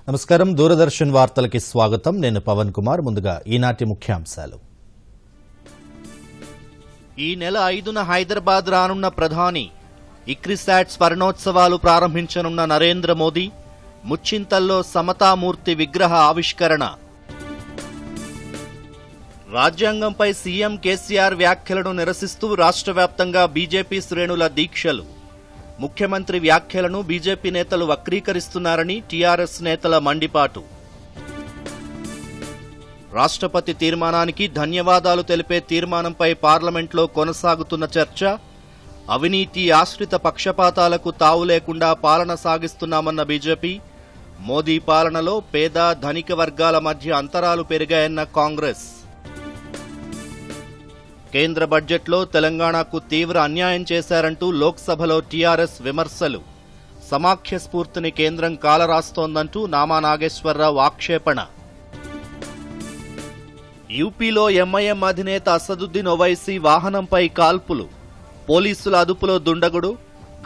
నమస్కారం దూరదర్శన్ వార్తలకి స్వాగతం నేను పవన్ కుమార్ ముందుగా ఈనాటి ముఖ్యాంశాలు ఈ నెల 5న హైదరాబాద్ రానున్న ప్రధాని ఇక్రిసాట్ స్వర్ణోత్సవాలు ప్రారంభించనున్న నరేంద్ర మోదీ ముచ్చింతల్లో సమతామూర్తి విగ్రహ ఆవిష్కరణ రాజ్యాంగంపై సీఎం కేసీఆర్ వ్యాఖ్యలను నిరసిస్తూ రాష్ట్రవ్యాప్తంగా బీజేపీ శ్రేణుల దీక్షలు ముఖ్యమంత్రి వ్యాఖ్యలను బీజేపీ నేతలు వక్రీకరిస్తున్నారని టీఆర్ఎస్ నేతల మండిపాటు రాష్ట్రపతి తీర్మానానికి ధన్యవాదాలు తెలిపే తీర్మానంపై పార్లమెంట్లో కొనసాగుతున్న చర్చ అవినీతి ఆశ్రిత పక్షపాతాలకు తావు లేకుండా పాలన సాగిస్తున్నామన్న బీజేపీ మోదీ పాలనలో పేద ధనిక వర్గాల మధ్య అంతరాలు పెరిగాయన్న కాంగ్రెస్ కేంద్ర బడ్జెట్లో తెలంగాణకు తీవ్ర అన్యాయం చేశారంటూ లోక్సభలో టీఆర్ఎస్ విమర్శలు సమాఖ్య స్ఫూర్తిని కేంద్రం కాలరాస్తోందంటూ నామా నాగేశ్వరరావు ఆక్షేపణ యూపీలో ఎంఐఎం అధినేత అసదుద్దీన్ ఓవైసీ వాహనంపై కాల్పులు పోలీసుల అదుపులో దుండగుడు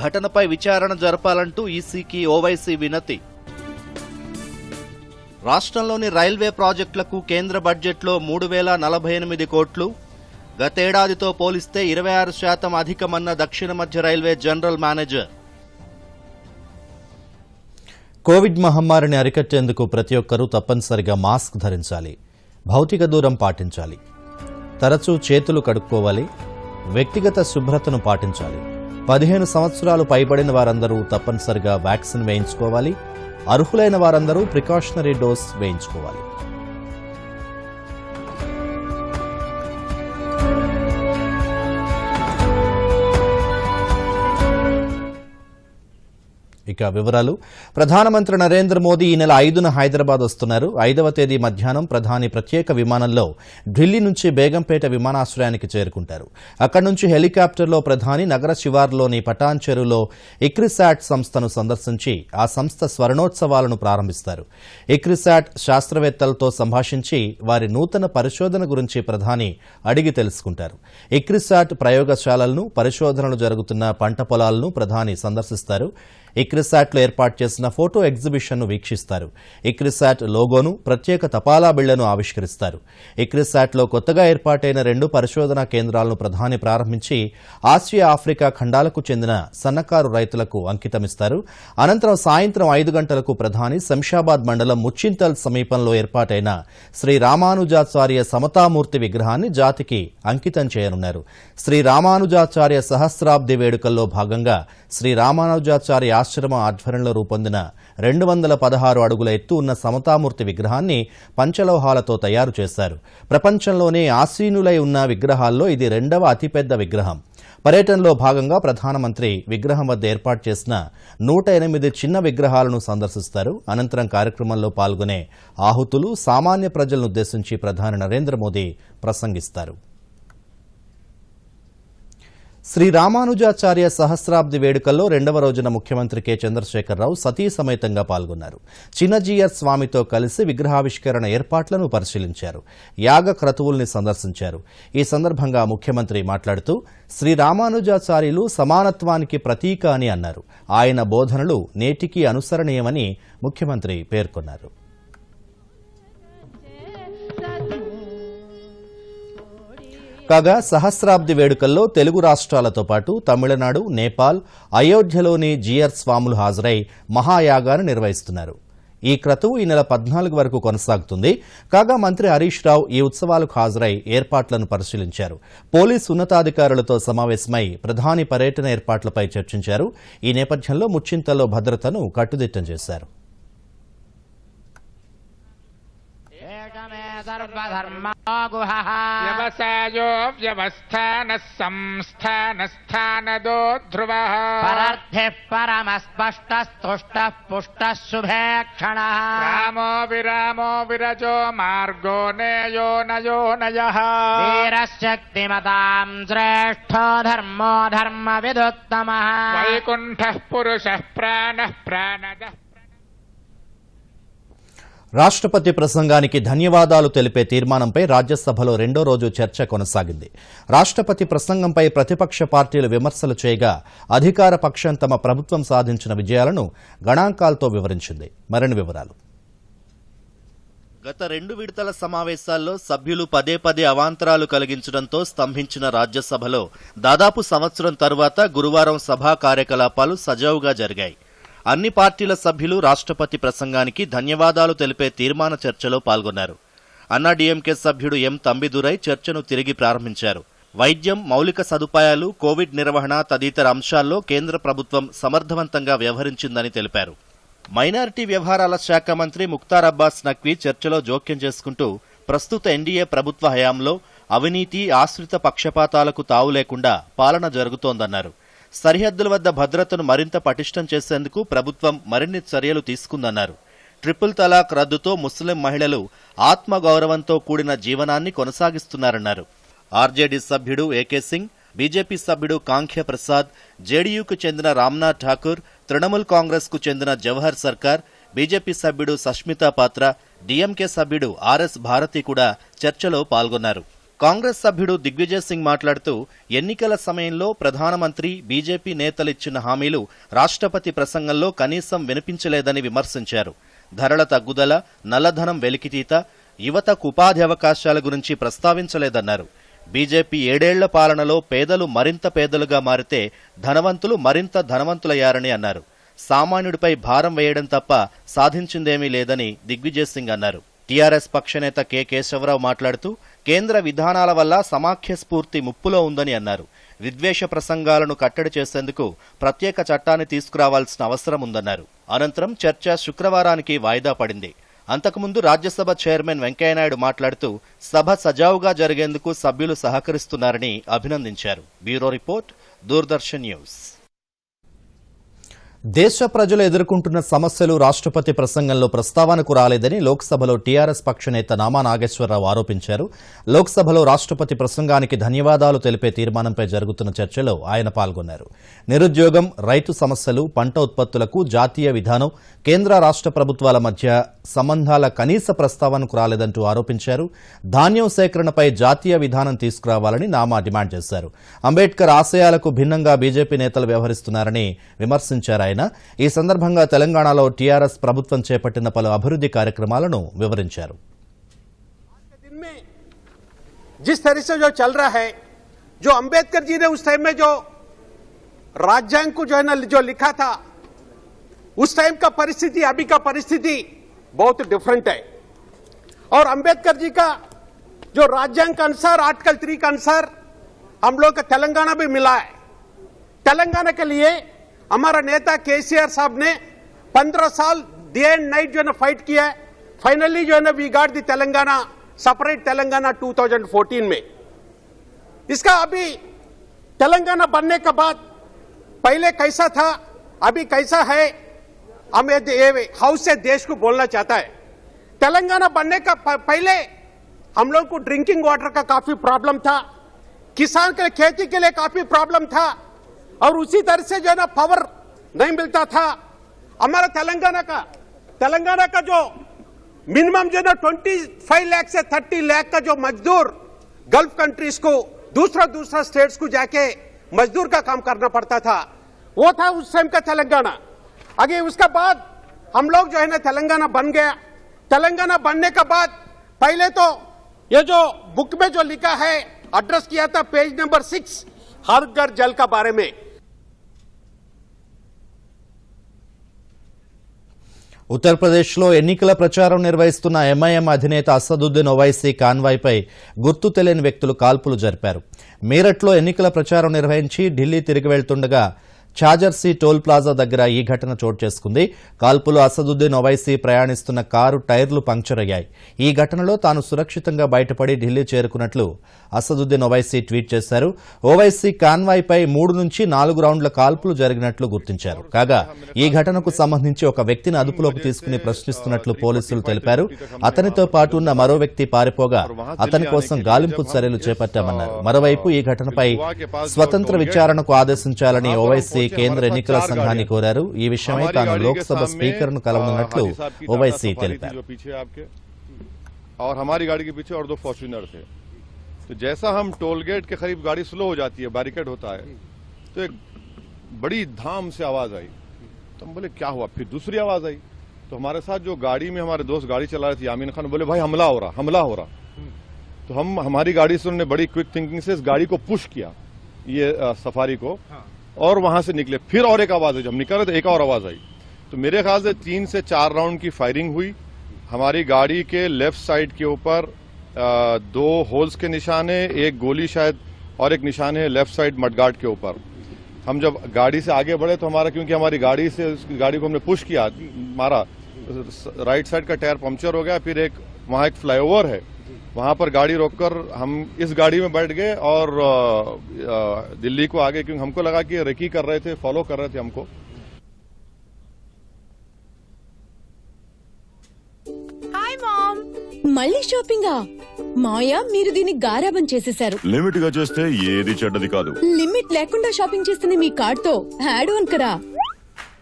ఘటనపై విచారణ జరపాలంటూ ఈసీకి ఓవైసీ వినతి రాష్ట్రంలోని రైల్వే ప్రాజెక్టులకు కేంద్ర బడ్జెట్లో 3048 కోట్లు గతేడాదితో పోలిస్తే 26% అధికమన్న దక్షిణ మధ్య రైల్వే జనరల్ మేనేజర్ కోవిడ్ మహమ్మారిని అరికట్టేందుకు ప్రతి ఒక్కరూ తప్పనిసరిగా మాస్క్ ధరించాలి, భౌతిక దూరం పాటించాలి, తరచూ చేతులు కడుక్కోవాలి, వ్యక్తిగత శుభ్రతను పాటించాలి. 15 సంవత్సరాలు పైబడిన వారందరూ తప్పనిసరిగా వ్యాక్సిన్ వేయించుకోవాలి, అర్హులైన వారందరూ ప్రికాషనరీ డోస్ వేయించుకోవాలి. ఇక వివరాలు. ప్రధానమంత్రి నరేంద్ర మోదీ ఈ నెల 5న హైదరాబాద్ వస్తున్నారు. 5వ తేదీ మధ్యాహ్నం ప్రధాని ప్రత్యేక విమానంలో ఢిల్లీ నుంచి బేగంపేట విమానాశ్రయానికి చేరుకుంటారు. అక్కడి నుంచి హెలికాప్టర్లో ప్రధాని నగర శివార్లోని పటాన్ చెరువులో ఇక్రిసాట్ సంస్థను సందర్శించి ఆ సంస్థ స్వర్ణోత్సవాలను ప్రారంభిస్తారు. ఇక్రిసాట్ శాస్త్రవేత్తలతో సంభాషించి వారి నూతన పరిశోధన గురించి ప్రధాని అడిగి తెలుసుకుంటారు. ఇక్రిసాట్ ప్రయోగశాలలను, పరిశోధనలు జరుగుతున్న పంట పొలాలను ప్రధాని సందర్శిస్తారు. ఇక్రిసాట్లో ఏర్పాటు చేసిన ఫోటో ఎగ్జిబిషన్ను వీక్షిస్తారు. ఇక్రిసాట్ లోగోను, ప్రత్యేక తపాలా బిళ్లను ఆవిష్కరిస్తారు. ఇక్రిసాట్లో కొత్తగా ఏర్పాటైన 2 పరిశోధనా కేంద్రాలను ప్రధాని ప్రారంభించి ఆసియా, ఆఫ్రికా ఖండాలకు చెందిన సన్నకారు రైతులకు అంకితమిస్తారు. అనంతరం సాయంత్రం 5 గంటలకు ప్రధాని శంషాబాద్ మండలం ముచ్చింతల్ సమీపంలో ఏర్పాటైన శ్రీ రామానుజాచార్య సమతామూర్తి విగ్రహాన్ని జాతికి అంకితం చేయనున్నారు. శ్రీ రామానుజాచార్య సహస్రాబ్ది వేడుకల్లో భాగంగా శ్రీ రామానుజాచార్య ఆశ్రమ ఆధ్వర్యంలో రూపొందిన 216 అడుగుల ఎత్తు ఉన్న సమతామూర్తి విగ్రహాన్ని పంచలోహాలతో తయారు చేశారు. ప్రపంచంలోనే ఆసీనులై ఉన్న విగ్రహాల్లో ఇది 2వ అతిపెద్ద విగ్రహం. పర్యటనలో భాగంగా ప్రధానమంత్రి విగ్రహం వద్ద ఏర్పాటు చేసిన 108 చిన్న విగ్రహాలను సందర్శిస్తారు. అనంతరం కార్యక్రమంలో పాల్గొనే ఆహుతులు, సామాన్య ప్రజలను ఉద్దేశించి ప్రధాని నరేంద్ర మోదీ ప్రసంగిస్తారు. శ్రీ రామానుజాచార్య సహస్రాబ్ది వేడుకల్లో 2వ రోజున ముఖ్యమంత్రి కె చంద్రశేఖరరావు సతీ సమేతంగా పాల్గొన్నారు. చిన్నజీయర్ స్వామితో కలిసి విగ్రహావిష్కరణ ఏర్పాట్లను పరిశీలించారు. యాగ క్రతువుల్ని సందర్శించారు. ఈ సందర్భంగా ముఖ్యమంత్రి మాట్లాడుతూ శ్రీ రామానుజాచార్యులు సమానత్వానికి ప్రతీక అని అన్నారు. ఆయన బోధనలు నేటికీ అనుసరణీయమని ముఖ్యమంత్రి పేర్కొన్నారు. కాగా సహస్రాబ్ది వేడుకల్లో తెలుగు రాష్ట్రాలతో పాటు తమిళనాడు, నేపాల్, అయోధ్యలోని జీయర్ స్వాములు హాజరై మహాయాగాన్ని నిర్వహిస్తున్నారు. ఈ క్రతువు ఈ నెల 14 వరకు కొనసాగుతుంది. కాగా మంత్రి హరీష్ రావు ఈ ఉత్సవాలకు హాజరై ఏర్పాట్లను పరిశీలించారు. పోలీసు ఉన్నతాధికారులతో సమావేశమై ప్రధాని పర్యటన ఏర్పాట్లపై చర్చించారు. ఈ నేపథ్యంలో ముచ్చింతల్లో భద్రతను కట్టుదిట్టం చేశారు. వ్యవసాయో వ్యవస్థానః సంస్థానస్థానదో ధ్రువః పరార్థః పరమస్పష్టస్తుష్టః పుష్టః శుభేక్షణః రామో విరజో మార్గో నేయో నయో నయః వీరశక్తిమతాం శ్రేష్ఠో ధర్మో ధర్మవిదుత్తమః వైకుంఠః పురుషః ప్రాణః ప్రాణదః రాష్ట్రపతి ప్రసంగానికి ధన్యవాదాలు తెలిపే తీర్మానంపై రాజ్యసభలో 2వ రోజు చర్చ కొనసాగింది. రాష్ట్రపతి ప్రసంగంపై ప్రతిపక్ష పార్టీలు విమర్శలు చేయగా అధికార పక్షం తమ ప్రభుత్వం సాధించిన విజయాలను గణాంకాలతో వివరించింది. మరిన్ని వివరాలు గత 2 విడతల సమావేశాల్లో సభ్యులు పదే పదే అవాంతరాలు కలిగించడంతో స్తంభించిన రాజ్యసభలో దాదాపు సంవత్సరం తరువాత గురువారం సభా కార్యకలాపాలు సజావుగా జరిగాయి. అన్ని పార్టీల సభ్యులు రాష్ట్రపతి ప్రసంగానికి ధన్యవాదాలు తెలిపే తీర్మాన చర్చలో పాల్గొన్నారు. అన్నాడీఎంకే సభ్యుడు ఎం తంబిదురై చర్చను తిరిగి ప్రారంభించారు. వైద్యం, మౌలిక సదుపాయాలు, కోవిడ్ నిర్వహణ తదితర అంశాల్లో కేంద్ర ప్రభుత్వం సమర్థవంతంగా వ్యవహరించిందని తెలిపారు. మైనారిటీ వ్యవహారాల శాఖ మంత్రి ముఖ్తార్ అబ్బాస్ నఖ్వీ చర్చలో జోక్యం చేసుకుంటూ ప్రస్తుత ఎన్డీఏ ప్రభుత్వ హయాంలో అవినీతి, ఆశ్రిత పక్షపాతాలకు తావు లేకుండా పాలన జరుగుతోందన్నారు. సరిహద్దుల వద్ద భద్రతను మరింత పటిష్టం చేసేందుకు ప్రభుత్వం మరిన్ని చర్యలు తీసుకుందన్నారు. ట్రిపుల్ తలాక్ రద్దుతో ముస్లిం మహిళలు ఆత్మగౌరవంతో కూడిన జీవనాన్ని కొనసాగిస్తున్నారన్నారు. ఆర్జేడీ సభ్యుడు ఏకే సింగ్, బీజేపీ సభ్యుడు కాంఖ్య ప్రసాద్, జేడీయూకు చెందిన రామ్నాథ్ ఠాకూర్, తృణమూల్ కాంగ్రెస్ కు చెందిన జవహర్ సర్కార్, బీజేపీ సభ్యుడు సష్మితా పాత్ర, డీఎంకే సభ్యుడు ఆర్ఎస్ భారతి కూడా చర్చలో పాల్గొన్నారు. కాంగ్రెస్ సభ్యుడు దిగ్విజయ్ సింగ్ మాట్లాడుతూ ఎన్నికల సమయంలో ప్రధానమంత్రి, బీజేపీ నేతలిచ్చిన హామీలు రాష్ట్రపతి ప్రసంగంలో కనీసం వినిపించలేదని విమర్శించారు. ధరల తగ్గుదల, నల్లధనం వెలికితీత, యువతకు ఉపాధి అవకాశాల గురించి ప్రస్తావించలేదన్నారు. బీజేపీ 7 ఏళ్ల పాలనలో పేదలు మరింత పేదలుగా మారితే ధనవంతులు మరింత ధనవంతులయ్యారని అన్నారు. సామాన్యుడిపై భారం వేయడం తప్ప సాధించిందేమీ లేదని దిగ్విజయ్ సింగ్ అన్నారు. టీఆర్ఎస్ పక్షనేత కె కేశవరావు మాట్లాడుతూ కేంద్ర విధానాల వల్ల సమాఖ్య స్ఫూర్తి ముప్పులో ఉందని అన్నారు. విద్వేష ప్రసంగాలను కట్టడి చేసేందుకు ప్రత్యేక చట్టాన్ని తీసుకురావాల్సిన అవసరం ఉందన్నారు. అనంతరం చర్చ శుక్రవారానికి వాయిదా పడింది. అంతకుముందు రాజ్యసభ చైర్మన్ వెంకయ్యనాయుడు మాట్లాడుతూ సభ సజావుగా జరిగేందుకు సభ్యులు సహకరిస్తున్నారని అభినందించారు. Bureau report, Doordarshan news. దేశ ప్రజలు ఎదుర్కొంటున్న సమస్యలు రాష్ట్రపతి ప్రసంగంలో ప్రస్తావనకు రాలేదని లోక్సభలో టీఆర్ఎస్ పక్ష నేత నామా నాగేశ్వరరావు ఆరోపించారు. లోక్సభలో రాష్ట్రపతి ప్రసంగానికి ధన్యవాదాలు తెలిపే తీర్మానంపై జరుగుతున్న చర్చలో ఆయన పాల్గొన్నారు. నిరుద్యోగం, రైతు సమస్యలు, పంట ఉత్పత్తులకు జాతీయ విధానం, కేంద్ర రాష్ట్ర ప్రభుత్వాల మధ్య సంబంధాల కనీస ప్రస్తావనకు రాలేదంటూ ఆరోపించారు. ధాన్యం సేకరణపై జాతీయ విధానం తీసుకురావాలని నామా డిమాండ్ చేశారు. అంబేద్కర్ ఆశయాలకు భిన్నంగా బీజేపీ నేతలు వ్యవహరిస్తున్నారని విమర్శించారు. ఈ సందర్భంగా తెలంగాణలో టీఆర్ఎస్ ప్రభుత్వం చేపట్టిన పలు అభివృద్ధి కార్యక్రమాలను వివరించారు. जिस तरह से जो चल रहा है, जो अंबेडकर जी ने उस टाइम में जो राज्यांग को जो है ना जो लिखा था, उस टाइम का परिस्थिति अभी का परिस्थिति बहुत डिफरेंट है. और अंबेडकर जी का जो राज्यांग के अनुसार आर्टिकल 3 के अनुसार हम लोग का तेलंगाना भी मिला है. तेलंगाना के लिए हमारा नेता केसीआर साहब ने 15 साल डे एंड नाइट जो है ना फाइट किया है. फाइनली जो है ना we got the Telangana, separate Telangana 2014 में. इसका अभी तेलंगाना बनने के बाद पहले कैसा था, अभी कैसा है, हम ये हाउस से देश को बोलना चाहता है. तेलंगाना बनने का पहले हम लोग को ड्रिंकिंग वाटर का काफी प्रॉब्लम था, किसान के लिए खेती के लिए काफी प्रॉब्लम था, और उसी तरह से जो है ना पावर नहीं मिलता था. हमारा तेलंगाना का जो मिनिमम जो है ना 25 लाख से 30 लाख का जो मजदूर गल्फ कंट्रीज को दूसरा स्टेट्स को जाके मजदूर का काम करना पड़ता था, वो था उस टाइम का तेलंगाना. आगे उसके बाद हम लोग जो है ना तेलंगाना बन गया. तेलंगाना बनने के बाद पहले तो ये जो बुक में जो लिखा है, एड्रेस किया था पेज नंबर 6 हर घर जल का बारे में. ఉత్తరప్రదేశ్లో ఎన్నికల ప్రచారం నిర్వహిస్తున్న ఎంఐఎం అధినేత అసదుద్దీన్ ఓవైసీ కాన్వాయ్పై గుర్తు తెలియని వ్యక్తులు కాల్పులు జరిపారు. మీరట్లో ఎన్నికల ప్రచారం నిర్వహించి ఢిల్లీ తిరిగి వెళ్తుండగా ఛాజర్సీ టోల్ ప్లాజా దగ్గర ఈ ఘటన చోటు చేసుకుంది. కాల్పులు అసదుద్దీన్ ఓవైసీ ప్రయాణిస్తున్న కారు టైర్లు పంక్చర్ అయ్యాయి. ఈ ఘటనలో తాను సురక్షితంగా బయటపడి ఢిల్లీ చేరుకున్నట్లు అసదుద్దీన్ ఓవైసీ ట్వీట్ చేశారు. ఓవైసీ కాన్వాయ్పై 3 నుంచి 4 రౌండ్ల కాల్పులు జరిగినట్లు గుర్తించారు. కాగా ఈ ఘటనకు సంబంధించి ఒక వ్యక్తిని అదుపులోకి తీసుకుని ప్రశ్నిస్తున్నట్లు పోలీసులు తెలిపారు. అతనితో పాటు ఉన్న మరో వ్యక్తి పారిపోగా అతని కోసం గాలింపు చర్యలు చేపట్టామన్నారు. మరోవైపు ఈ ఘటనపై స్వతంత్ర విచారణకు ఆదేశించాలని ఓవైసీ కేంద్ర ఎన్నికల సంఘాన్ని కోరారు. ఈ విషయమై తాను లోక్సభ స్పీకర్ను కలవనున్నట్లు ఓవైసీ తెలిపారు. और हमारी गाड़ी के पीछे और 2 फॉर्च्यूनर थे. तो जैसा हम टोल गेट के करीब गाड़ी स्लो हो जाती है, बैरिकेड होता है, तो एक बड़ी धाम से आवाज आई. तो हम बोले क्या हुआ, फिर दूसरी आवाज आई. तो हमारे साथ जो गाड़ी में हमारे दोस्त गाड़ी चला रहे थे यामीन खान, बोले भाई हमला हो रहा। तो हमारी गाड़ी से उन्होंने बड़ी क्विक थिंकिंग से इस गाड़ी को पुश किया, ये सफारी को, और वहां से निकले। फिर और एक आवाज आई, जब हम निकल रहे थे एक और आवाज आई, तो मेरे ख्याल से 3 से 4 राउंड की फायरिंग हुई। हमारी गाड़ी के लेफ्ट साइड के ऊपर 2 होल्स के निशान है, एक गोली शायद, और एक निशान है लेफ्ट साइड मडगार्ड के ऊपर। हम जब गाड़ी से आगे बढ़े तो क्योंकि हमारी गाड़ी से उस गाड़ी को हमने पुश किया, मारा, राइट साइड का टायर पंक्चर हो गया। फिर वहां एक फ्लाईओवर है, वहां पर गाड़ी रोककर हम इस गाड़ी में बैठ गए और दिल्ली को आगे, क्योंकि हमको लगा कि रेकी कर रहे थे, फॉलो कर रहे थे हमको। హాయ్ మామ్, మళ్ళీ షాపింగా? మాయా, మీరు దీన్ని గారాబం చేసేశారు. లిమిట్ గా చేస్తే ఏది చెడ్డది కాదు. లిమిట్ లేకుండా షాపింగ్ చేస్తుంది మీ కార్డ్ తో యాడ్ ఆన్ కరా.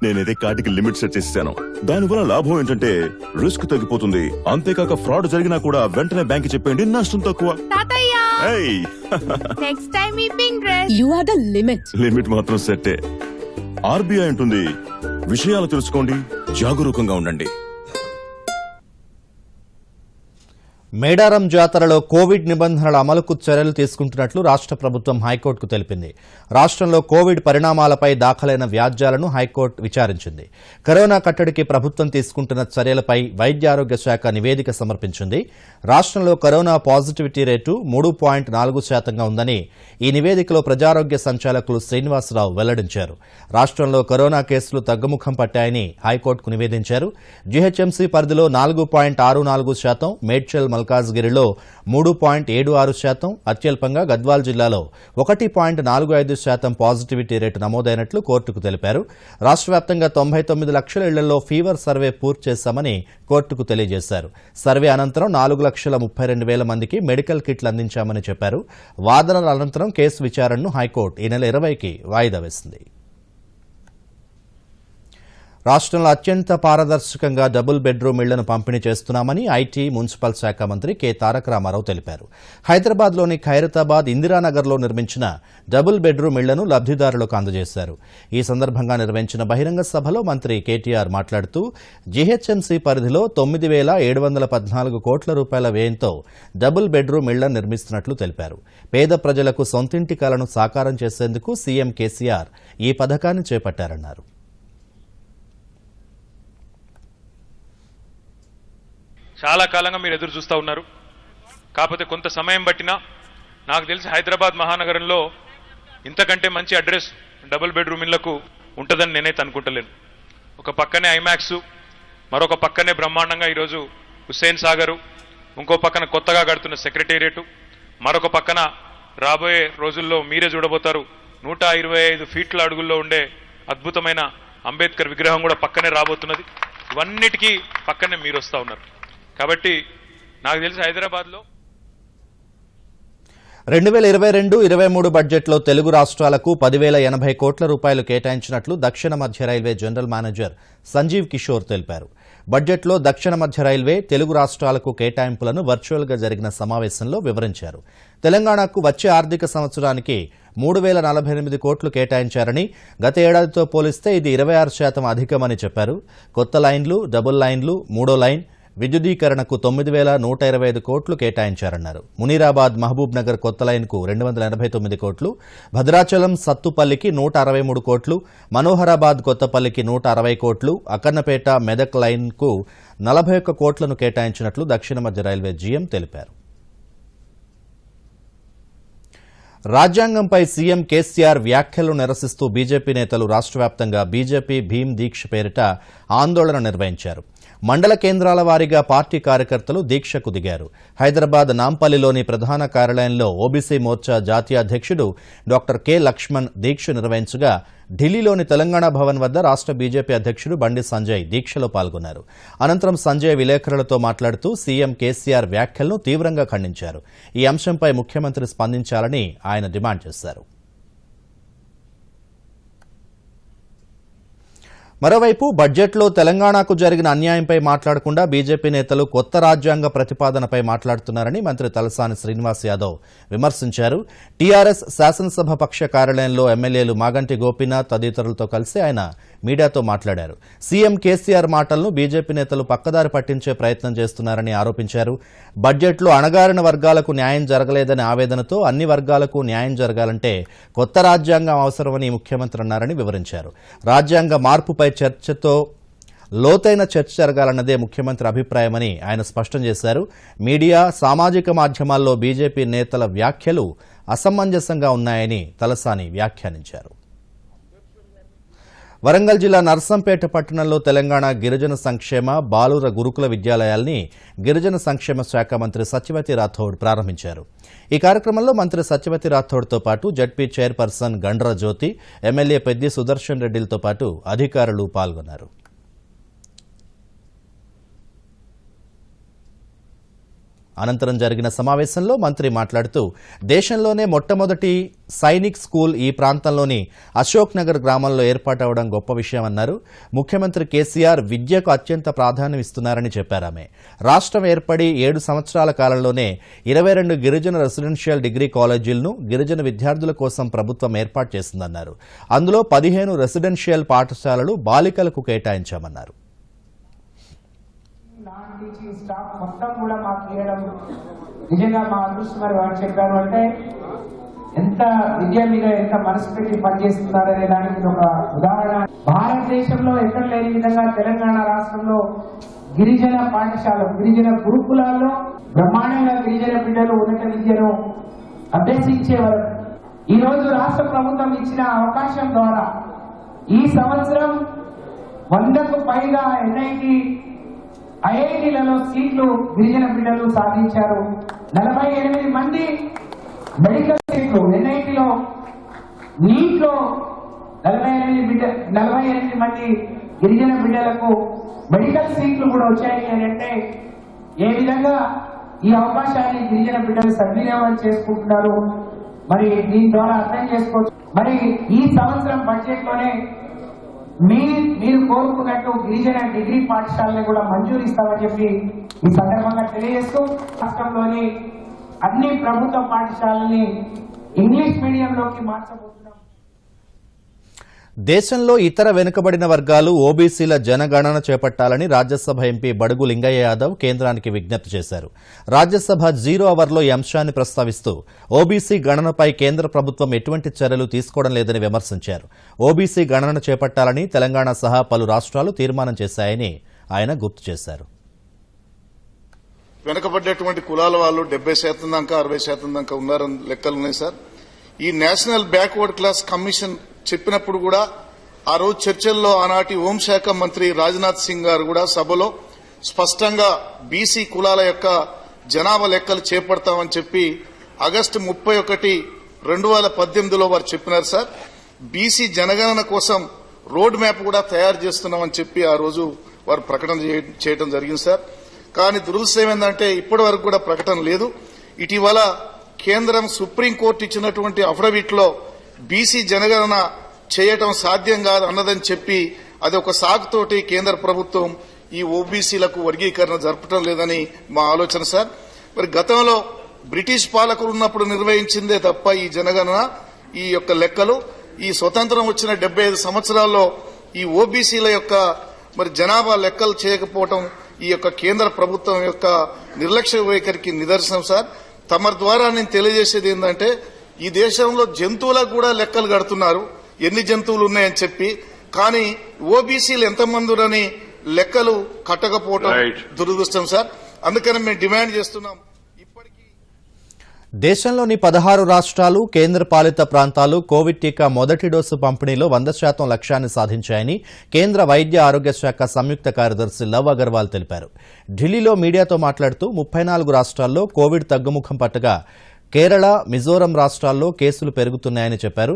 నేనైతే కార్డుకి లిమిట్ సెట్ చేసేసాను. దానివల్ల లాభం ఏంటంటే రిస్క్ తగ్గిపోతుంది. అంతేకాక ఫ్రాడ్ జరిగినా కూడా వెంటనే బ్యాంక్ చెప్పండి, నష్టం తక్కువ. తాతయ్య, నెక్స్ట్ టైం ఈ pink dress. You are the limit. Limit మాత్రం సెట్టే. ఆర్బీఐ అంటుంది, విషయాలు తెలుసుకోండి, జాగరూకంగా ఉండండి. మేడారం జాతరలో కోవిడ్ నిబంధనల అమలుకు చర్యలు తీసుకుంటున్నట్లు రాష్ట్ర ప్రభుత్వం హైకోర్టుకు తెలిపింది. రాష్ట్రంలో కోవిడ్ పరిణామాలపై దాఖలైన వ్యాజ్యాలను హైకోర్టు విచారించింది. కరోనా కట్టడికి ప్రభుత్వం తీసుకుంటున్న చర్యలపై వైద్య ఆరోగ్య శాఖ నివేదిక సమర్పించింది. రాష్ట్రంలో కరోనా పాజిటివిటీ రేటు 3.4% ఉందని ఈ నివేదికలో ప్రజారోగ్య సంచాలకులు శ్రీనివాసరావు వెల్లడించారు. రాష్ట్రంలో కరోనా కేసులు తగ్గుముఖం పట్టాయని హైకోర్టుకు నివేదించారు. జీహెచ్ఎంసీ పరిధిలో 4.64%, మేడ్చల్ మల్కాజ్గిరిలో 3.76%, అత్యల్పంగా గద్వాల్ జిల్లాలో 1.45% పాజిటివిటీ రేటు నమోదైనట్లు కోర్టుకు తెలిపారు. రాష్ట్ర వ్యాప్తంగా 99 లక్షల ఇళ్లలో ఫీవర్ సర్వే పూర్తి చేశామని కోర్టుకు తెలియజేశారు. సర్వే అనంతరం 4,32,000 మందికి మెడికల్ కిట్లు అందించామని చెప్పారు. వాదనల అనంతరం కేసు విచారణను హైకోర్టు ఈ నెల 20కి వాయిదా వేసింది. రాష్ట్రంలో అత్యంత పారదర్శకంగా డబుల్ బెడ్రూమ్ ఇళ్లను పంపిణీ చేస్తున్నామని ఐటీ, మున్సిపల్ శాఖ మంత్రి కె తారక రామారావు తెలిపారు. హైదరాబాద్లోని ఖైరతాబాద్, ఇందిరానగర్లో నిర్మించిన డబుల్ బెడ్రూమ్ ఇళ్లను లబ్దిదారులకు అందజేశారు. ఈ సందర్భంగా నిర్వహించిన బహిరంగ సభలో మంత్రి కేటీఆర్ మాట్లాడుతూ జీహెచ్ఎంసీ పరిధిలో 9,714 కోట్ల రూపాయల వ్యయంతో డబుల్ బెడ్రూమ్ ఇళ్లను నిర్మిస్తున్నట్లు తెలిపారు. పేద ప్రజలకు సొంతింటి కలను సాకారం చేసేందుకు సీఎం కేసీఆర్ ఈ పథకాన్ని చేపట్టారన్నారు. చాలా కాలంగా మీరు ఎదురు చూస్తూ ఉన్నారు. కాకపోతే కొంత సమయం పట్టినా నాకు తెలిసి హైదరాబాద్ మహానగరంలో ఇంతకంటే మంచి అడ్రస్ డబుల్ బెడ్రూమ్ ఇళ్లకు ఉంటుందని నేనైతే అనుకుంటలేను. ఒక పక్కనే ఐమాక్స్, మరొక పక్కనే బ్రహ్మాండంగా ఈరోజు హుస్సేన్ సాగరు, ఇంకో పక్కన కొత్తగా కడుతున్న సెక్రటేరియట్, మరొక పక్కన రాబోయే రోజుల్లో మీరే చూడబోతారు 125 ఫీట్ల అడుగుల్లో ఉండే అద్భుతమైన అంబేద్కర్ విగ్రహం కూడా పక్కనే రాబోతున్నది. ఇవన్నిటికీ పక్కనే మీరు వస్తూ ఉన్నారు. కాబట్టి నాకు తెలిసి హైదరాబాద్లో 2022-23 బడ్జెట్లో తెలుగు రాష్ట్రాలకు 10,080 కోట్ల రూపాయలు కేటాయించినట్లు దక్షిణ మధ్య railway general manager Sanjeev Kishore తెలిపారు. బడ్జెట్లో దక్షిణ మధ్య రైల్వే తెలుగు రాష్ట్రాలకు కేటాయింపులను వర్చువల్గా జరిగిన సమావేశంలో వివరించారు. తెలంగాణకు వచ్చే ఆర్థిక సంవత్సరానికి 3,048 కోట్లు కేటాయించారని, గత ఏడాదితో పోలిస్తే ఇది 26% అధికమని చెప్పారు. కొత్త లైన్లు, డబుల్ లైన్లు, మూడో లైన్, విద్యుదీకరణకు 9,125 కోట్లు కేటాయించారన్నారు. మునీరాబాద్, మహబూబ్ నగర్ కొత్త లైన్కు 289 కోట్లు, భద్రాచలం సత్తుపల్లికి 163 కోట్లు, మనోహరాబాద్ కొత్తపల్లికి 160 కోట్లు, అక్కన్నపేట మెదక్ లైన్కు 41 కోట్లను కేటాయించినట్లు దక్షిణ మధ్య రైల్వే జీఎం తెలిపారు. రాజ్యాంగంపై సీఎం కేసీఆర్ వ్యాఖ్యలు నిరసిస్తూ బీజేపీ నేతలు రాష్ట్ర వ్యాప్తంగా బీజేపీ భీమ్ దీక్ష పేరిట ఆందోళన నిర్వహించారు. మండల కేంద్రాల వారీగా పార్టీ కార్యకర్తలు దీక్షకు దిగారు. హైదరాబాద్ నాంపల్లిలోని ప్రధాన కార్యాలయంలో ఓబీసీ మోర్చా జాతీయ అధ్యక్షుడు డాక్టర్ కె లక్ష్మణ్ దీక్ష నిర్వహించగా, ఢిల్లీలోని తెలంగాణ భవన్ వద్ద రాష్ట్ర బీజేపీ అధ్యక్షుడు బండి సంజయ్ దీక్షలో పాల్గొన్నారు. అనంతరం సంజయ్ విలేకరులతో మాట్లాడుతూ సీఎం కేసీఆర్ వ్యాఖ్యలను తీవ్రంగా ఖండించారు. ఈ అంశంపై ముఖ్యమంత్రి స్పందించాలని ఆయన డిమాండ్ చేశారు. మరోవైపు బడ్జెట్లో తెలంగాణకు జరిగిన అన్యాయంపై మాట్లాడకుండా బీజేపీ నేతలు కొత్త రాజ్యాంగ ప్రతిపాదనపై మాట్లాడుతున్నారని మంత్రి తలసాని శ్రీనివాస్ యాదవ్ విమర్శించారు. టీఆర్ఎస్ శాసనసభ పక్ష కార్యాలయంలో ఎమ్మెల్యేలు మాగంటి గోపీనాథ్ తదితరులతో కలిసి ఆయన మీడియాతో మాట్లాడారు. సీఎం కేసీఆర్ మాటలను బీజేపీ నేతలు పక్కదారి పట్టించే ప్రయత్నం చేస్తున్నారని ఆరోపించారు. బడ్జెట్లో అణగారిన వర్గాలకు న్యాయం జరగలేదనే ఆవేదనతో అన్ని వర్గాలకు న్యాయం జరగాలంటే కొత్త రాజ్యాంగం అవసరమని ముఖ్యమంత్రి అన్నారని వివరించారు. రాజ్యాంగ మార్పుపై చర్చతో లోతైన చర్చ జరగాలన్నదే ముఖ్యమంత్రి అభిప్రాయమని ఆయన స్పష్టం చేశారు. మీడియా, సామాజిక మాధ్యమాల్లో బీజేపీ నేతల వ్యాఖ్యలు అసమంజసంగా ఉన్నాయని తలసాని వ్యాఖ్యానించారు. వరంగల్ జిల్లా నర్సంపేట పట్టణంలో తెలంగాణ గిరిజన సంక్షేమ బాలుర గురుకుల విద్యాలయాల్ని గిరిజన సంక్షేమ శాఖ మంత్రి సత్యవతి రాథోడ్ ప్రారంభించారు. ఈ కార్యక్రమంలో మంత్రి సత్యవతి రాథోడ్తో పాటు జడ్పీ చైర్పర్సన్ గండ్ర జ్యోతి, ఎమ్మెల్యే పెద్ది సుదర్శన్ రెడ్డిలతో పాటు అధికారులు పాల్గొన్నారు. అనంతరం జరిగిన సమావేశంలో మంత్రి మాట్లాడుతూ దేశంలోనే మొట్టమొదటి సైనిక్ స్కూల్ ఈ ప్రాంతంలోని అశోక్ నగర్ గ్రామంలో ఏర్పాటవడం గొప్ప విషయమన్నారు. ముఖ్యమంత్రి కేసీఆర్ విద్యకు అత్యంత ప్రాధాన్యం ఇస్తున్నారని చెప్పారామె. రాష్ట్రం ఏర్పడి 7 సంవత్సరాల కాలంలోనే 22 గిరిజన రెసిడెన్షియల్ డిగ్రీ కాలేజీలను గిరిజన విద్యార్థుల కోసం ప్రభుత్వం ఏర్పాటు చేసిందన్నారు. అందులో 15 రెసిడెన్షియల్ పాఠశాలలు బాలికలకు కేటాయించామన్నారు. నాన్ టీచింగ్ స్టాఫ్ మొత్తం కూడా మాకు ఇవ్వడం నిజంగా మా అదృష్టం. మరి వారు చెప్పారు అంటే ఎంత విద్య మీద ఎంత మనసు పెట్టి పనిచేస్తున్నారనే దానికి ఒక ఉదాహరణ. భారతదేశంలో ఎక్కడ లేని విధంగా తెలంగాణ రాష్ట్రంలో గిరిజన పాఠశాల, గిరిజన గురుకులాల్లో బ్రహ్మాండంగా గిరిజన బిడ్డలు ఉన్నత విద్యను అభ్యసించేవారు. ఈ రోజు రాష్ట్ర ప్రభుత్వం ఇచ్చిన అవకాశం ద్వారా ఈ సంవత్సరం 100కు పైగా ఐఐటీలలో సీట్లు గిరిజన బిడ్డలు సాధించారు. 48 మంది మెడికల్ సీట్లు ఎన్ఐటీలో, నీట్లో 48 మంది గిరిజన బిడ్డలకు మెడికల్ సీట్లు కూడా వచ్చాయి అని అంటే ఏ విధంగా ఈ అవకాశాన్ని గిరిజన బిడ్డలు సద్వినియోగం చేసుకుంటున్నారు మరి దీని ద్వారా అర్థం చేసుకోవచ్చు. మరి ఈ సంవత్సరం బడ్జెట్ లోనే మీరు కోరుకున్నట్టు గిరిజన డిగ్రీ పాఠశాలను కూడా మంజూరు ఇస్తామని చెప్పి ఈ సందర్భంగా తెలియజేస్తూ రాష్ట్రంలోని అన్ని ప్రభుత్వ పాఠశాలని ఇంగ్లీష్ మీడియంలోకి మార్చబోతున్నాం. దేశంలో ఇతర వెనుకబడిన వర్గాలు ఓబీసీల జనగణన చేపట్టాలని రాజ్యసభ ఎంపీ బడుగు లింగయ్య యాదవ్ కేంద్రానికి విజ్ఞప్తి చేశారు. రాజ్యసభ 0 అవర్లో ఈ అంశాన్ని ప్రస్తావిస్తూ ఓబీసీ గణనపై కేంద్ర ప్రభుత్వం ఎటువంటి చర్యలు తీసుకోవడం లేదని విమర్శించారు. ఓబీసీ గణన చేపట్టాలని తెలంగాణ సహా పలు రాష్ట్రాలు తీర్మానం చేశాయని ఆయన గుర్తు చేశారు. వెనుకబడ్డటువంటి కులాల వాళ్ళు 70% దాకా 60% దాకా ఉన్నారని లెక్కలున్నాయి సార్. ఈ నేషనల్ బ్యాక్వర్డ్ క్లాస్ కమిషన్ చెప్పినప్పుడు కూడా ఆ రోజు చర్చల్లో ఆనాటి హోంశాఖ మంత్రి రాజ్నాథ్ సింగ్ గారు కూడా సభలో స్పష్టంగా బీసీ కులాల యొక్క జనాభా లెక్కలు చేపడతామని చెప్పి ఆగస్టు 31, 2018లో వారు చెప్పినారు సార్. బీసీ జనగణన కోసం రోడ్ మ్యాప్ కూడా తయారు చేస్తున్నామని చెప్పి ఆ రోజు వారు ప్రకటన చేయడం జరిగింది సార్. కానీ దురదృష్టం ఏంటంటే ఇప్పటి వరకు కూడా ప్రకటన లేదు. ఇటీవల కేంద్రం సుప్రీంకోర్టు ఇచ్చినటువంటి అఫిడవిట్ లో బీసీ జనగణన చేయటం సాధ్యం కాదు అన్నదని చెప్పి అది ఒక సాకుతోటి కేంద్ర ప్రభుత్వం ఈ ఓబీసీలకు వర్గీకరణ జరపడం లేదని మా ఆలోచన సార్. మరి గతంలో బ్రిటిష్ పాలకులు ఉన్నప్పుడు నిర్వహించిందే తప్ప ఈ జనగణన, ఈ యొక్క లెక్కలు ఈ స్వతంత్రం వచ్చిన 75 సంవత్సరాల్లో ఈ ఓబీసీల యొక్క మరి జనాభా లెక్కలు చేయకపోవటం ఈ యొక్క కేంద్ర ప్రభుత్వం యొక్క నిర్లక్ష్య వైఖరికి నిదర్శనం సార్. తమ ద్వారా నేను తెలియజేసేది ఏంటంటే ఈ దేశంలో జంతువులకు కూడా లెక్కలు కడుతున్నారు, ఎన్ని జంతువులు ఉన్నాయని చెప్పి. కానీ ఓబీసీలు ఎంతమంది ఉన్నారని లెక్కలు కట్టకపోవడం దురదృష్టం సార్. అందుకని మేము డిమాండ్ చేస్తున్నాం. దేశంలోని 16 రాష్ట్రాలు, కేంద్రపాలిత ప్రాంతాలు కోవిడ్ టీకా మొదటి డోసు పంపిణీలో 100% లక్ష్యాన్ని సాధించాయని కేంద్ర వైద్య ఆరోగ్య శాఖ సంయుక్త కార్యదర్శి లవ్ అగర్వాల్ తెలిపారు. ఢిల్లీలో మీడియాతో మాట్లాడుతూ 34 రాష్ట్రాల్లో కోవిడ్ తగ్గుముఖం పట్టగా కేరళ, మిజోరం రాష్ట్రాల్లో కేసులు పెరుగుతున్నాయని చెప్పారు.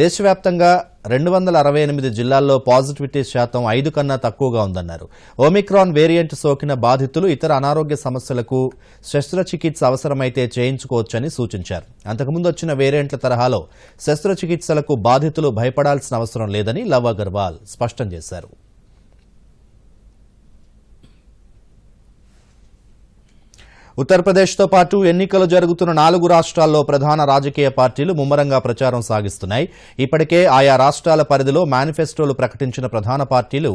దేశవ్యాప్తంగా 268 జిల్లాల్లో పాజిటివిటీ శాతం 5 కన్నా తక్కువగా ఉందన్నారు. ఒమిక్రాన్ వేరియంట్ సోకిన బాధితులు ఇతర అనారోగ్య సమస్యలకు శస్త్రచికిత్స అవసరమైతే చేయించుకోవచ్చని సూచించారు. అంతకుముందు వచ్చిన వేరియంట్ల తరహాలో శస్త్రచికిత్సలకు బాధితులు భయపడాల్సిన అవసరం లేదని లవ్ అగర్వాల్ స్పష్టం చేశారు. ఉత్తరప్రదేశ్తో పాటు ఎన్నికలు జరుగుతున్న 4 రాష్ట్రాల్లో ప్రధాన రాజకీయ పార్టీలు ముమ్మరంగా ప్రచారం సాగిస్తున్నాయి. ఇప్పటికే ఆయా రాష్ట్రాల పరిధిలో మేనిఫెస్టోలు ప్రకటించిన ప్రధాన పార్టీలు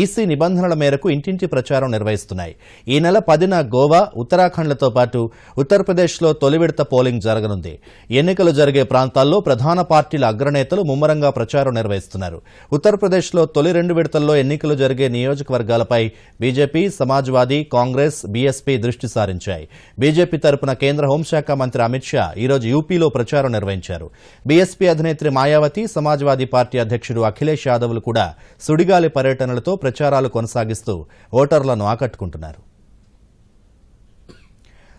ఈసీ నిబంధనల మేరకు ఇంటింటి ప్రచారం నిర్వహిస్తున్నాయి. ఈ నెల 10న గోవా, ఉత్తరాఖండ్లతో పాటు ఉత్తరప్రదేశ్లో తొలి విడత పోలింగ్ జరగనుంది. ఎన్నికలు జరిగే ప్రాంతాల్లో ప్రధాన పార్టీల అగ్రనేతలు ముమ్మరంగా ప్రచారం నిర్వహిస్తున్నారు. ఉత్తరప్రదేశ్లో తొలి 2 విడతల్లో ఎన్నికలు జరిగే నియోజకవర్గాలపై బీజేపీ, సమాజ్వాదీ, కాంగ్రెస్, బీఎస్పీ దృష్టి సారించాయి. బీజేపీ తరపున కేంద్ర హోంశాఖ మంత్రి అమిత్ షా ఈరోజు యూపీలో ప్రచారం నిర్వహించారు. బీఎస్పీ అధినేత్రి మాయావతి, సమాజ్వాదీ పార్టీ అధ్యక్షుడు అఖిలేష్ యాదవ్లు కూడా సుడిగాలి పర్యటనలతో ప్రచారాలు కొనసాగిస్తూ ఓటర్లను ఆకట్టుకుంటున్నారు.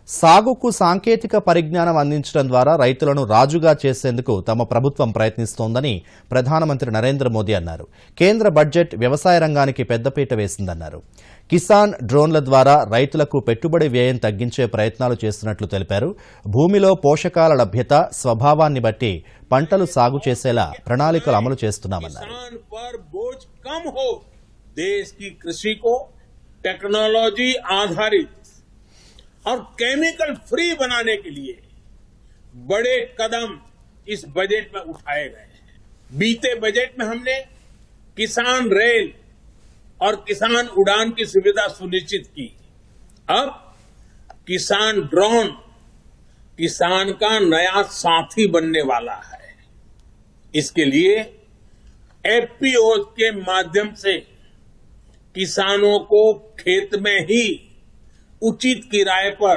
సాగుకు సాంకేతిక పరిజ్ఞానం అందించడం ద్వారా రైతులను రాజుగా చేసేందుకు తమ ప్రభుత్వం ప్రయత్నిస్తోందని ప్రధానమంత్రి నరేంద్ర మోదీ అన్నారు. కేంద్ర బడ్జెట్ వ్యవసాయ రంగానికి పెద్దపీట వేసిందన్నారు. కిసాన్ డ్రోన్ల ద్వారా రైతులకు పెట్టుబడి వ్యయం తగ్గించే ప్రయత్నాలు చేస్తున్నట్లు తెలిపారు. భూమిలో పోషకాల లభ్యత, స్వభావాన్ని బట్టి పంటలు సాగు చేసేలా ప్రణాళికలు అమలు చేస్తున్నామన్నారు. और केमिकल फ्री बनाने के लिए बड़े कदम इस बजट में उठाए गए हैं. बीते बजट में हमने किसान रेल और किसान उड़ान की सुविधा सुनिश्चित की. अब किसान ड्रोन किसान का नया साथी बनने वाला है. इसके लिए एफपीओ के माध्यम से किसानों को खेत में ही उचित किराए पर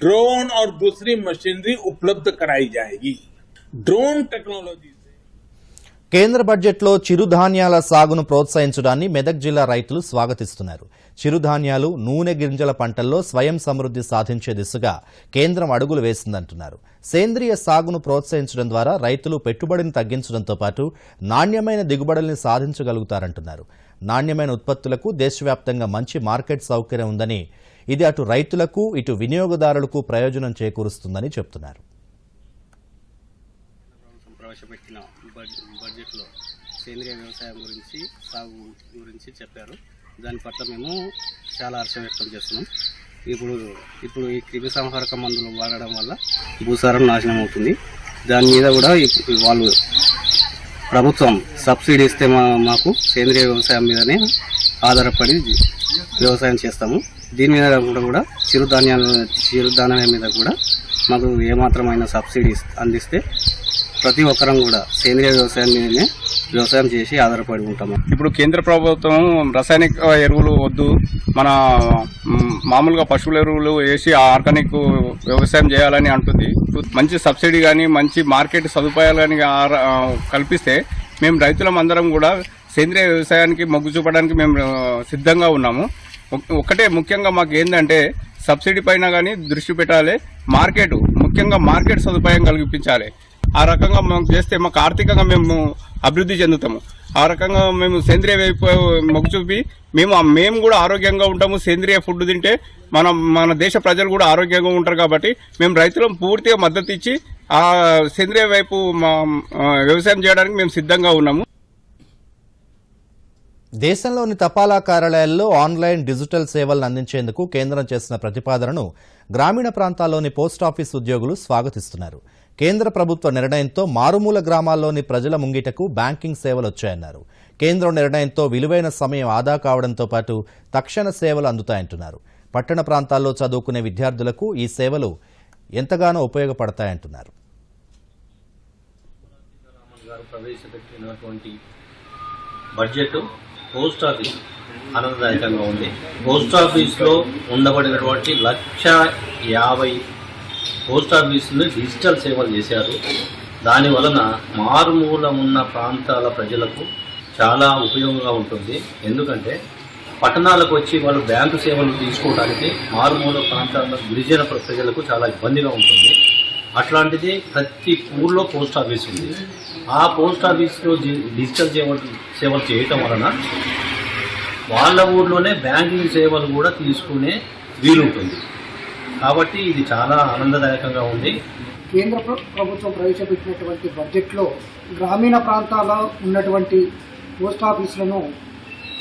ड्रोन और दूसरी मशीनरी उपलब्ध कराई जाएगी. ड्रोन टेक्नोलॉजी से కేంద్ర బడ్జెట్లో చిరుధాన్యాల సాగును ప్రోత్సహించడాన్ని మెదక్ జిల్లా రైతులు స్వాగతిస్తున్నారు. చిరుధాన్యాలు, నూనె గింజల పంటల్లో స్వయం సమృద్ధి సాధించే దిశగా కేంద్రం అడుగులు వేసిందంటున్నారు. సేంద్రియ సాగును ప్రోత్సహించడం ద్వారా రైతులు పెట్టుబడిని తగ్గించడంతో పాటు నాణ్యమైన దిగుబడుల్ని సాధించగలుగుతారంటున్నారు. నాణ్యమైన ఉత్పత్తులకు దేశవ్యాప్తంగా మంచి మార్కెట్ సౌకర్యం ఉందని, ఇది అటు రైతులకు ఇటు వినియోగదారులకు ప్రయోజనం చేకూరుస్తుందని చెబుతున్నారు. ప్రవేశపెట్టిన బడ్జెట్లో సేంద్రియ వ్యవసాయం గురించి, సాగు గురించి చెప్పారు. దాని పట్ల మేము చాలా హర్షం వ్యక్తం చేస్తున్నాం. ఇప్పుడు ఈ క్రిమి సంహారక మందులు వాడడం వల్ల భూసారం నాశనం అవుతుంది. దాని మీద కూడా వాళ్ళు ప్రభుత్వం సబ్సిడీ ఇస్తే మాకు సేంద్రియ వ్యవసాయం మీదనే ఆధారపడి వ్యవసాయం చేస్తాము. దీని మీద కూడా చిరుధాన్యాల మీద కూడా మాకు ఏమాత్రమైన సబ్సిడీ అందిస్తే ప్రతి ఒక్కరం కూడా సేంద్రియ వ్యవసాయం మీదనే వ్యవసాయం చేసి ఆధారపడి ఉంటాము. ఇప్పుడు కేంద్ర ప్రభుత్వం రసాయనిక ఎరువులు వద్దు, మన మామూలుగా పశువుల ఎరువులు వేసి ఆర్గానిక్ వ్యవసాయం చేయాలని అంటుంది. మంచి సబ్సిడీ కానీ మంచి మార్కెట్ సదుపాయాలు కానీ కల్పిస్తే మేము రైతులం అందరం కూడా సేంద్రియ వ్యవసాయానికి మొగ్గు చూపడానికి మేము సిద్ధంగా ఉన్నాము. ఒకటే ముఖ్యంగా మాకు ఏంటంటే సబ్సిడీ పైన కానీ దృష్టి పెట్టాలి. ముఖ్యంగా మార్కెట్ సదుపాయం కల్పించాలి. ఆ రకంగా మనం చేస్తే మాకు ఆర్థికంగా మేము అభివృద్ధి చెందుతాము. ఆ రకంగా మేము సేంద్రియ వైపు మొగ్గు చూపి మేము కూడా ఆరోగ్యంగా ఉంటాము. సేంద్రియ ఫుడ్ తింటే మన దేశ ప్రజలు కూడా ఆరోగ్యంగా ఉంటారు. కాబట్టి మేము రైతులను పూర్తిగా మద్దతు ఇచ్చి ఆ సేంద్రియ వైపు వ్యవసాయం చేయడానికి మేము సిద్ధంగా ఉన్నాము. దేశంలోని తపాలా కార్యాలయాల్లో ఆన్లైన్ డిజిటల్ సేవలను అందించేందుకు కేంద్రం చేసిన ప్రతిపాదనను గ్రామీణ ప్రాంతాల్లోని పోస్టాఫీస్ ఉద్యోగులు స్వాగతిస్తున్నారు. కేంద్ర ప్రభుత్వ నిర్ణయంతో మారుమూల గ్రామాల్లోని ప్రజల ముంగిటకు బ్యాంకింగ్ సేవలు వచ్చాయన్నారు. కేంద్రం నిర్ణయంతో విలువైన సమయం ఆదా కావడంతో పాటు తక్షణ సేవలు అందుతాయంటున్నారు. పట్టణ ప్రాంతాల్లో చదువుకునే విద్యార్థులకు ఈ సేవలు ఎంతగానో ఉపయోగపడతాయంటున్నారు. బడ్జెట్ పోస్ట్ ఆఫీస్ ఆనందదాయకంగా ఉంది. పోస్ట్ ఆఫీస్లో ఉండబడినటువంటి 150,000 పోస్ట్ ఆఫీసులు డిజిటల్ సేవలు చేశారు. దాని వలన మారుమూల ఉన్న ప్రాంతాల ప్రజలకు చాలా ఉపయోగంగా ఉంటుంది. ఎందుకంటే పట్టణాలకు వచ్చి వాళ్ళు బ్యాంకు సేవలు తీసుకోవడానికి మారుమూల ప్రాంతాల గిరిజన ప్రజలకు చాలా ఇబ్బందిగా ఉంటుంది. అట్లాంటిది ప్రతి ఊర్లో పోస్ట్ ఆఫీస్ ఉంది. ఆ పోస్ట్ ఆఫీస్లో డిజిటల్ సేవలు చేయటం వలన వాళ్ళ ఊర్లోనే బ్యాంకింగ్ సేవలు కూడా తీసుకునే వీలుంటుంది. కాబట్టి ఇది చాలా ఆనందదాయకంగా ఉంది. కేంద్ర ప్రభుత్వం ప్రవేశపెట్టినటువంటి బడ్జెట్లో గ్రామీణ ప్రాంతాల్లో ఉన్నటువంటి పోస్ట్ ఆఫీసులను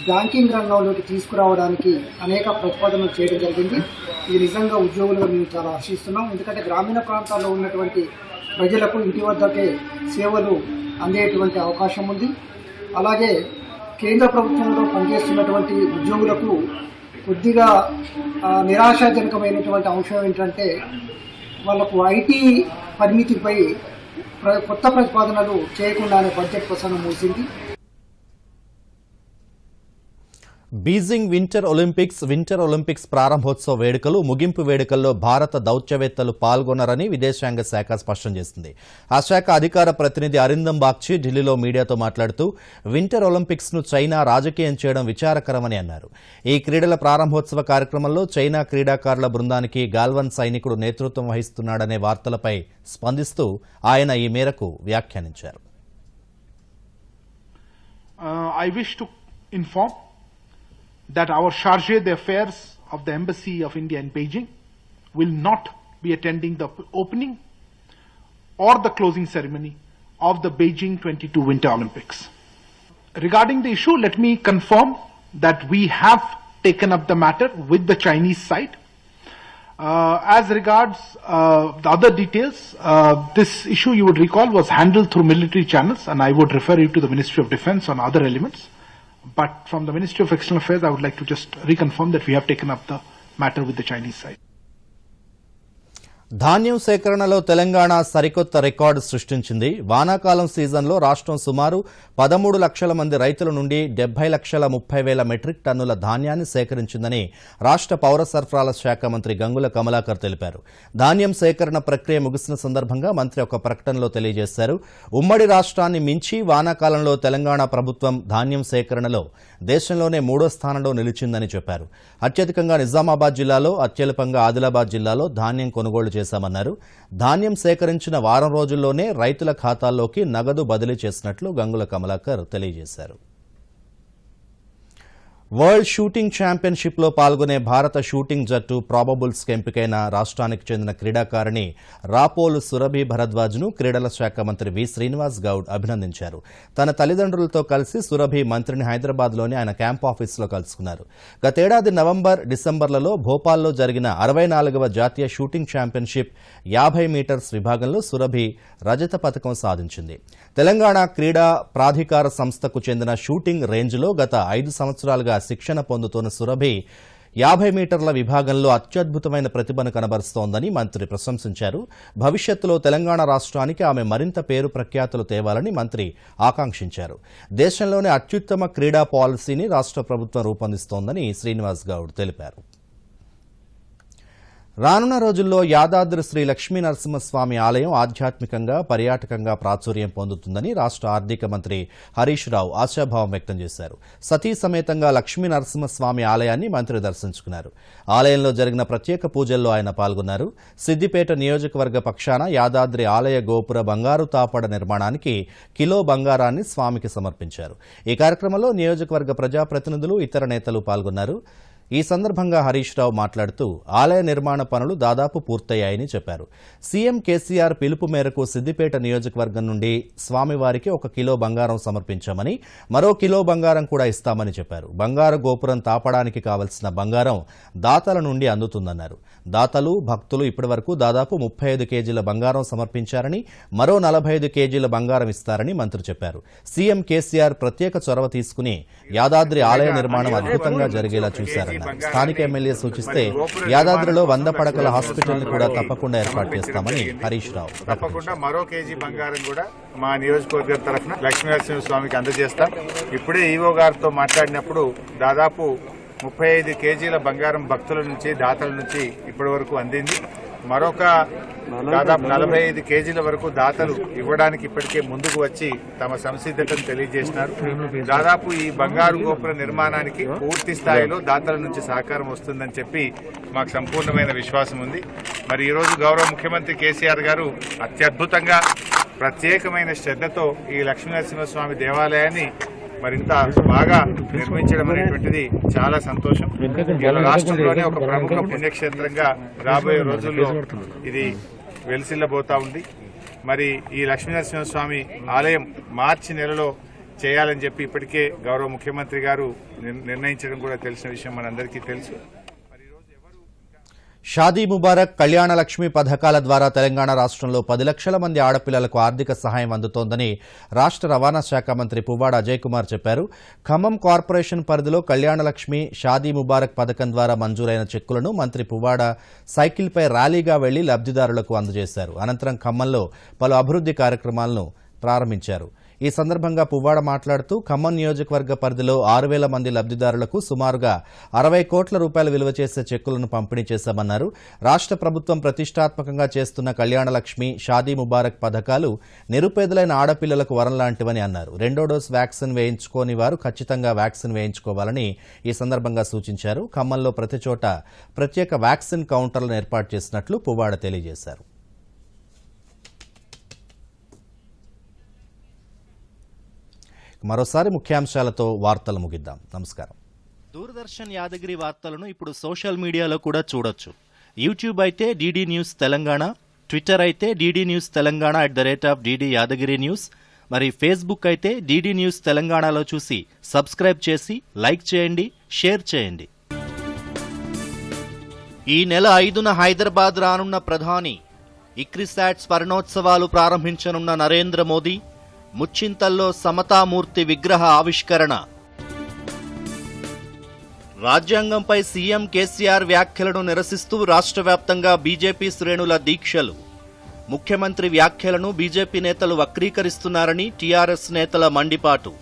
బ్యాంకింగ్ రంగంలోకి తీసుకురావడానికి అనేక ప్రతిపాదనలు చేయడం జరిగింది. ఇది నిజంగా ఉద్యోగులుగా మేము చాలా హర్షిస్తున్నాం. ఎందుకంటే గ్రామీణ ప్రాంతాల్లో ఉన్నటువంటి ప్రజలకు ఇంటి వద్దకే సేవలు అందేటువంటి అవకాశం ఉంది. అలాగే కేంద్ర ప్రభుత్వంలో పనిచేస్తున్నటువంటి ఉద్యోగులకు కొద్దిగా నిరాశాజనకమైనటువంటి అంశం ఏంటంటే వాళ్లకు ఐటీ పరిమితిపై కొత్త ప్రతిపాదనలు చేయకుండానే బడ్జెట్ ప్రసంగం ముగిసింది. బీజింగ్ వింటర్ ఒలింపిక్స్ ప్రారంభోత్సవ వేడుకలు ముగింపు వేడుకల్లో భారత దౌత్యవేత్తలు పాల్గొనరని విదేశాంగ శాఖ స్పష్టం చేసింది. ఆ శాఖ అధికార ప్రతినిధి అరిందమ్ బాగ్చి ఢిల్లీలో మీడియాతో మాట్లాడుతూ వింటర్ ఒలింపిక్స్ ను చైనా రాజకీయం చేయడం విచారకరమని అన్నారు. ఈ క్రీడల ప్రారంభోత్సవ కార్యక్రమంలో చైనా క్రీడాకారుల బృందానికి గాల్వన్ సైనికుడు నేతృత్వం వహిస్తున్నాడనే వార్తలపై స్పందిస్తూ ఆయన ఈ మేరకు వ్యాఖ్యానించారు. that our chargé d'affaires of the Embassy of India in Beijing will not be attending the opening or the closing ceremony of the Beijing 22 Winter Olympics. Regarding the issue, let me confirm that we have taken up the matter with the Chinese side. As regards the other details, this issue you would recall was handled through military channels, and I would refer you to the Ministry of Defence on other elements. But from the Ministry of External Affairs, I would like to just reconfirm that we have taken up the matter with the Chinese side. ధాన్యం సేకరణలో తెలంగాణ సరికొత్త record సృష్టించింది. వానాకాలం సీజన్లో రాష్ట్రం సుమారు 13 లక్షల మంది రైతుల నుండి 70,30,000 మెట్రిక్ టన్నుల ధాన్యాన్ని సేకరించిందని రాష్ట్ర పౌర సరఫరాల శాఖ మంత్రి గంగుల కమలాకర్ తెలిపారు. ధాన్యం సేకరణ ప్రక్రియ ముగిసిన సందర్భంగా మంత్రి ఒక ప్రకటనలో తెలియజేశారు. ఉమ్మడి రాష్ట్రాన్ని మించి వానాకాలంలో తెలంగాణ ప్రభుత్వం ధాన్యం సేకరణలో దేశంలోనే 3వ స్థానంలో నిలిచిందని చెప్పారు. అత్యధికంగా నిజామాబాద్ జిల్లాలో, అత్యల్పంగా ఆదిలాబాద్ జిల్లాలో ధాన్యం కొనుగోలు చేశామన్నారు. ధాన్యం సేకరించిన వారం రోజుల్లోనే రైతుల ఖాతాల్లోకి నగదు బదిలీ చేసినట్లు గంగుల కమలాకర్ తెలియజేశారు. వరల్డ్ షూటింగ్ ఛాంపియన్షిప్లో పాల్గొనే భారత షూటింగ్ జట్టు ప్రాబబుల్స్ ఎంపికైన రాష్ట్రానికి చెందిన క్రీడాకారిణి రాపోలు సురభి భరద్వాజ్ను క్రీడల శాఖ మంత్రి వి శ్రీనివాస్ గౌడ్ అభినందించారు. తన తల్లిదండ్రులతో కలిసి సురభి మంత్రిని హైదరాబాద్లోని ఆయన క్యాంప్ ఆఫీసులో కలుసుకున్నారు. గతేడాది నవంబర్, డిసెంబర్లలో భోపాల్లో జరిగిన 64వ జాతీయ షూటింగ్ ఛాంపియన్షిప్ 50 మీటర్స్ విభాగంలో సురభి రజత పతకం సాధించింది. తెలంగాణ క్రీడా ప్రాధికార సంస్థకు చెందిన షూటింగ్ రేంజ్లో గత 5 సంవత్సరాలుగా శిక్షణ పొందుతున్న సురభి 50 మీటర్ల విభాగంలో అత్యద్భుతమైన ప్రతిభను కనబరుస్తోందని మంత్రి ప్రశంసించారు. భవిష్యత్తులో తెలంగాణ రాష్ట్రానికి ఆమె మరింత పేరు ప్రఖ్యాతులు తేవాలని మంత్రి ఆకాంక్షించారు. దేశంలోనే అత్యుత్తమ క్రీడా పాలసీని రాష్ట్ర ప్రభుత్వం రూపొందిస్తోందని శ్రీనివాస్ గౌడ్ తెలిపారు. రానున్న రోజుల్లో యాదాద్రి శ్రీ లక్ష్మీ నరసింహస్వామి ఆలయం ఆధ్యాత్మికంగా, పర్యాటకంగా ప్రాచుర్యం పొందుతుందని రాష్ట్ర ఆర్థిక మంత్రి హరీష్ రావు ఆశాభావం వ్యక్తం చేశారు. సతీ సమేతంగా లక్ష్మీ నరసింహస్వామి ఆలయాన్ని మంత్రి దర్శించుకున్నారు. ఆలయంలో జరిగిన ప్రత్యేక పూజల్లో ఆయన పాల్గొన్నారు. సిద్దిపేట నియోజకవర్గ పక్షాన యాదాద్రి ఆలయ గోపుర బంగారు తాపడ నిర్మాణానికి కిలో బంగారాన్ని స్వామికి సమర్పించారు. ఈ కార్యక్రమంలో నియోజకవర్గ ప్రజాప్రతినిధులు, ఇతర నేతలు పాల్గొన్నారు. ఈ సందర్భంగా హరీష్ రావు మాట్లాడుతూ ఆలయ నిర్మాణ పనులు దాదాపు పూర్తయ్యాయని చెప్పారు. సీఎం కేసీఆర్ పిలుపు మేరకు సిద్దిపేట నియోజకవర్గం నుండి స్వామివారికి 1 కిలో బంగారం సమర్పించామని, మరో కిలో బంగారం కూడా ఇస్తామని చెప్పారు. బంగారు గోపురం తాపడానికి కావలసిన బంగారం దాతల నుండి అందుతుందన్నారు. దాతలు, భక్తులు ఇప్పటివరకు దాదాపు 35 కేజీల బంగారం సమర్పించారని, మరో 45 కేజీల బంగారం ఇస్తారని మంత్రి చెప్పారు. సీఎం కేసీఆర్ ప్రత్యేక చొరవ తీసుకుని యాదాద్రి ఆలయ నిర్మాణం అద్భుతంగా జరిగేలా చూశారన్నారు. స్థానిక ఎమ్మెల్యే సూచిస్తే యాదాద్రిలో 100 పడకల హాస్పిటల్ ని కూడా తప్పకుండా ఏర్పాటు చేస్తామని హరీష్ రావు తప్పకుండా మరో కేజీ బంగారం కూడా మా నియోజకవర్గం తరఫున లక్ష్మీనరసింహ స్వామికి అందజేస్తాం. ఇప్పుడే ఈవో గారితో మాట్లాడినప్పుడు దాదాపు 35 కేజీల బంగారం భక్తుల నుంచి, దాతల నుంచి ఇప్పటి వరకు అందింది. మరొక దాదాపు 45 కేజీల వరకు దాతలు ఇవ్వడానికి ఇప్పటికే ముందుకు వచ్చి తమ సంసిద్ధతను తెలియజేసినారు. దాదాపు ఈ బంగారు గోపుర నిర్మాణానికి పూర్తి స్థాయిలో దాతల నుంచి సహకారం వస్తుందని చెప్పి మాకు సంపూర్ణమైన విశ్వాసం ఉంది. మరి ఈరోజు గౌరవ ముఖ్యమంత్రి కేసీఆర్ గారు అత్యద్భుతంగా, ప్రత్యేకమైన శ్రద్ధతో ఈ లక్ష్మీనరసింహస్వామి దేవాలయాన్ని మరింత బాగా నిర్మించడం అనేటువంటిది చాలా సంతోషం. రాష్ట్రంలోనే ఒక ప్రముఖ పుణ్యక్షేత్రంగా రాబోయే రోజుల్లో ఇది వెలిసిల్లబోతా ఉంది. మరి ఈ లక్ష్మీనరసింహస్వామి ఆలయం మార్చి నెలలో చేయాలని చెప్పి ఇప్పటికే గౌరవ ముఖ్యమంత్రి గారు నిర్ణయించడం కూడా తెలిసిన విషయం మనందరికీ తెలుసు. షాదీ ముబారక్ కళ్యాణ లక్ష్మి పథకాల ద్వారా తెలంగాణ రాష్ట్రంలో 10 లక్షల మంది ఆడపిల్లలకు ఆర్థిక సహాయం అందుతోందని రాష్ట్ర రవాణా శాఖ మంత్రి పువ్వాడ అజయ్ కుమార్ చెప్పారు. ఖమ్మం కార్పొరేషన్ పరిధిలో కళ్యాణ లక్ష్మి షాదీ ముబారక్ పథకం ద్వారా మంజూరైన చెక్కులను మంత్రి పువ్వాడ సైకిల్పై ర్యాలీగా వెళ్లి లబ్దిదారులకు అందజేశారు. అనంతరం ఖమ్మంలో పలు అభివృద్ది కార్యక్రమాలను ప్రారంభించారు. ఈ సందర్భంగా పువ్వాడ మాట్లాడుతూ ఖమ్మం నియోజకవర్గ పరిధిలో 6,000 మంది లబ్దిదారులకు సుమారుగా 60 కోట్ల రూపాయలు విలువ చేసే చెక్కులను పంపిణీ చేశామన్నారు. రాష్ట్ర ప్రభుత్వం ప్రతిష్టాత్మకంగా చేస్తున్న కళ్యాణ లక్ష్మి షాదీ ముబారక్ పథకాలు నిరుపేదలైన ఆడపిల్లలకు వరం లాంటివని అన్నారు. 2వ డోస్ వ్యాక్సిన్ వేయించుకోని వారు ఖచ్చితంగా వ్యాక్సిన్ వేయించుకోవాలని ఈ సందర్భంగా సూచించారు. ఖమ్మంలో ప్రతి చోట ప్రత్యేక వ్యాక్సిన్ కౌంటర్లను ఏర్పాటు చేసినట్లు పువ్వాడ తెలియజేశారు. మరోసారి ముఖ్యాంశాలతో వార్తలు ముగిద్దాం. నమస్కారం. దూరదర్శన్ యాదగిరి వార్తలను ఇప్పుడు సోషల్ మీడియాలో కూడా చూడొచ్చు. యూట్యూబ్ అయితే డీడీ న్యూస్ తెలంగాణ, ట్విట్టర్ అయితే DD news Telangana @DD Yadagiri news, మరి ఫేస్బుక్ అయితే డీడీ న్యూస్ తెలంగాణలో చూసి సబ్స్క్రైబ్ చేసి లైక్ చేయండి, షేర్ చేయండి. ఈ నెల 5న హైదరాబాద్ రానున్న ప్రధాని, ఇక్రిసాట్ స్వర్ణోత్సవాలు ప్రారంభించనున్న నరేంద్ర మోదీ, ముచ్చింతల్లో సమతామూర్తి విగ్రహ ఆవిష్కరణ. రాజ్యాంగంపై సీఎం కేసీఆర్ వ్యాఖ్యలను నిరసిస్తూ రాష్ట్ర వ్యాప్తంగా బీజేపీ శ్రేణుల దీక్షలు. ముఖ్యమంత్రి వ్యాఖ్యలను బీజేపీ నేతలు వక్రీకరిస్తున్నారని టీఆర్ఎస్ నేతల మండిపాటు.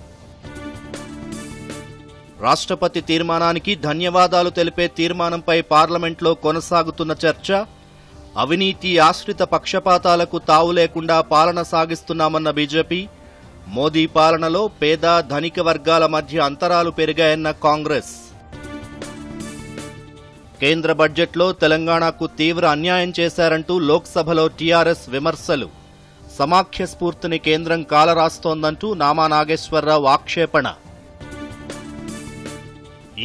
రాష్ట్రపతి తీర్మానానికి ధన్యవాదాలు తెలిపే తీర్మానంపై పార్లమెంట్లో కొనసాగుతున్న చర్చ. అవినీతి ఆశ్రిత పక్షపాతాలకు తావు లేకుండా పాలన సాగిస్తున్నామన్న బీజేపీ. మోదీ పాలనలో పేద ధనిక వర్గాల మధ్య అంతరాలు పెరిగాయన్న కాంగ్రెస్. కేంద్ర బడ్జెట్లో తెలంగాణకు తీవ్ర అన్యాయం చేశారంటూ లోక్సభలో టీఆర్ఎస్ విమర్శలు. సమాఖ్య స్ఫూర్తిని కేంద్రం కాలరాస్తోందంటూ నామా నాగేశ్వరరావు ఆక్షేపణ.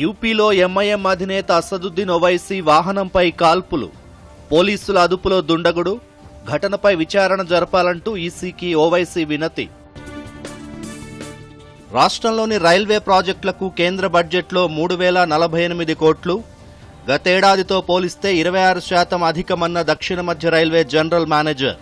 యూపీలో ఎంఐఎం అధినేత అసదుద్దీన్ ఓవైసీ వాహనంపై కాల్పులు. పోలీసుల అదుపులో దుండగుడు. ఘటనపై విచారణ జరపాలంటూ ఈసీకి ఓవైసీ వినతి. రాష్ట్రంలోని రైల్వే ప్రాజెక్టులకు కేంద్ర బడ్జెట్లో 3,048 కోట్లు. గతేడాదితో పోలిస్తే 26% అధికమన్న దక్షిణ మధ్య రైల్వే జనరల్ మేనేజర్.